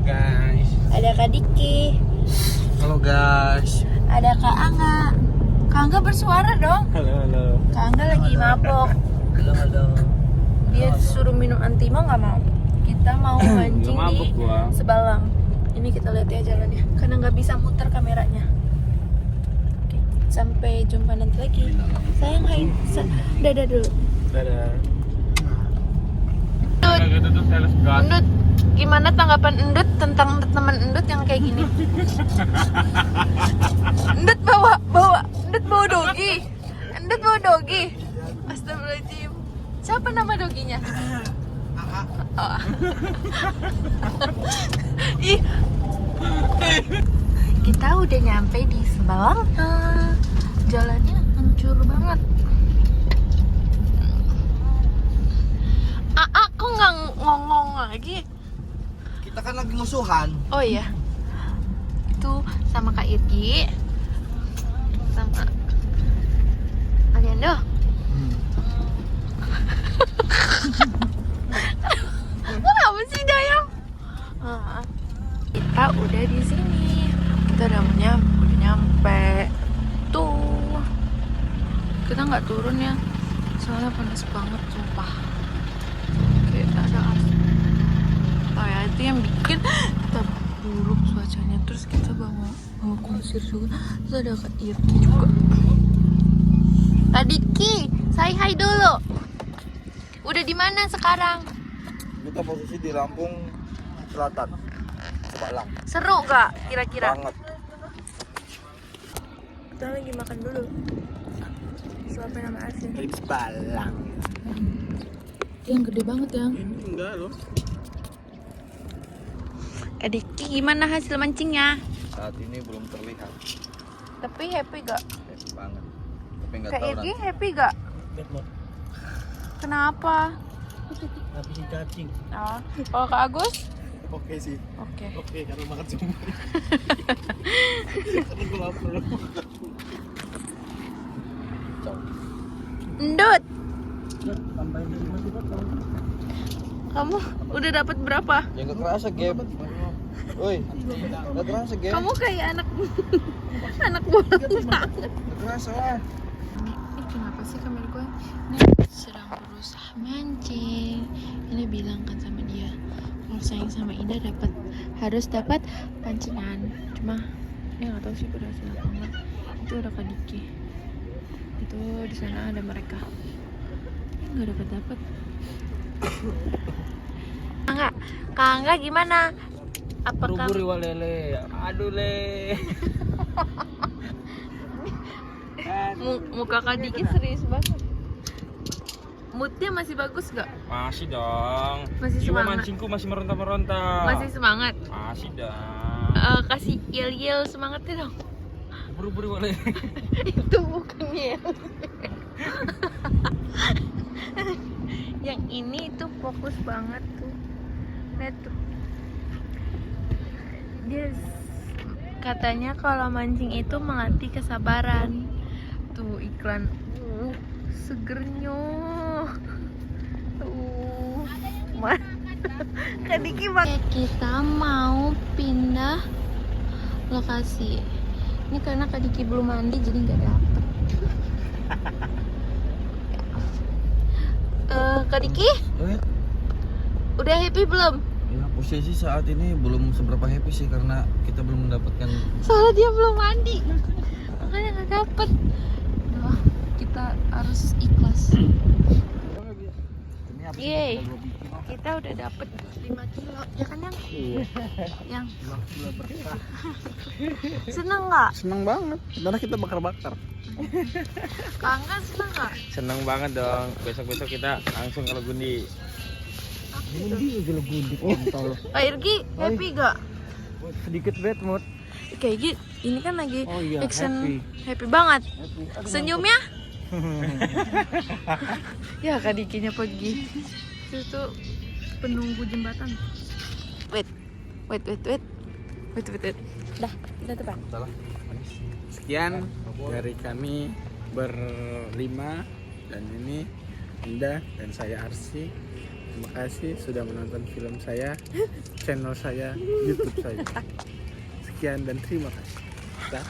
guys. Ada Kak Diki. Halo guys. Ada Kak Angga. Kak Angga bersuara dong. Halo. Kak Angga lagi mabok. Halo. Dia suruh minum antimo nggak mau. Kita mau mancing Nggak mabuk di gua. Sebalang. Ini kita lihat ya jalannya. Karena nggak bisa muter kameranya. Oke, sampai jumpa nanti lagi. Sayang, hai. Dadah dulu. Dadah. Endut, Gitu tuh sales gas. Endut, gimana tanggapan Endut tentang teman Endut yang kayak gini? Endut bawa dogi. Endut bawa dogi. Astagfirullahaladzim. Siapa nama doginya? Oh. Ih. Kita udah nyampe di Sebalang. Jalannya hancur banget. Kok nggak ngomong lagi? Kita kan lagi musuhan. Oh iya. Itu sama Kak Irgi. Sama Aliando. Kenapa sih Dayang? Kita udah di sini. Kita udah nyampe. Tuh. Kita nggak turun ya. Soalnya panas banget, sumpah. Kayak ada asap. Oh ya, itu yang bikin kita buruk cuacanya. Terus kita bawa kusir juga. Terus ada Kak Irgi juga. Kak Diki, say hi dulu. Udah di mana sekarang? Kita posisi di Lampung Selatan. Sebalang. Seru gak kira-kira? Banget. Kita lagi makan dulu. Suapin nama asin. Di Sebalang. Yang gede banget ya. Ini enggak loh. Kak Diki, gimana hasil mancingnya? Saat ini belum terlihat. Tapi happy gak? Happy banget. Tapi nggak Kak tahu Irgi nanti. happy gak? Kenapa? Habisin cacing. Oh, kalau Kak Agus? Oke sih. Oke. Oke, karena makan cumi. Karena gue lapar. Endut, Tambahin dari masih potong. kamu udah dapat berapa? Ya nggak kerasa game. Woi, nggak kerasa game. Kamu kayak anak bola banget. Nggak kerasa lah. Ini kenapa sih kamera gue? Ini sedang berusaha mancing. Ini bilang kan sama dia, kalau sayang sama Indah harus dapat pancingan. Cuma dia nggak tahu sih berhasil atau enggak. Itu ada Kak Diki. Itu di sana ada mereka. Nggak dapat. Kak Angga gimana? Apakah Buru-buru walele. Aduh le. muka Kak Diki serius banget? Moodnya masih bagus gak? Masih dong. Masih Cuma semangat? mancingku masih meronta-meronta. Masih semangat? Masih dong. Kasih yel-yel semangatnya dong. Buru-buru walele. Itu bukan yel. Yang ini itu fokus banget tuh. Lihat tuh. Dia katanya kalau mancing itu melatih kesabaran. Tuh iklan. Segernya. Kak Diki kita mau pindah lokasi. Ini karena Kak Diki belum mandi jadi nggak dapet. Kak Diki, udah happy belum? Ya, posisi saat ini belum seberapa happy sih karena kita belum mendapatkan. Soalnya dia belum mandi, makanya nggak dapet. Wah, kita harus ikhlas. Yeay, kita udah dapet 5 kilo, ya kan Yang? Iya. Yang seneng nggak? Seneng banget, karena kita bakar-bakar. Kangen seneng nggak? Seneng banget dong. Besok-besok kita langsung kalau Gundi. Gundi kontol. Kak Irgi happy gak? Sedikit bad mood. Kayak gitu, ini kan lagi Oh iya, action happy banget. Senyumnya? Ya Kak Dikinya pergi. Itu penunggu jembatan. Wait. Dah tepat. Salah. Sekian dari kami berlima, dan ini Indah dan saya Arsi. Terima kasih sudah menonton film saya, channel saya, YouTube saya. Sekian dan terima kasih. Dah.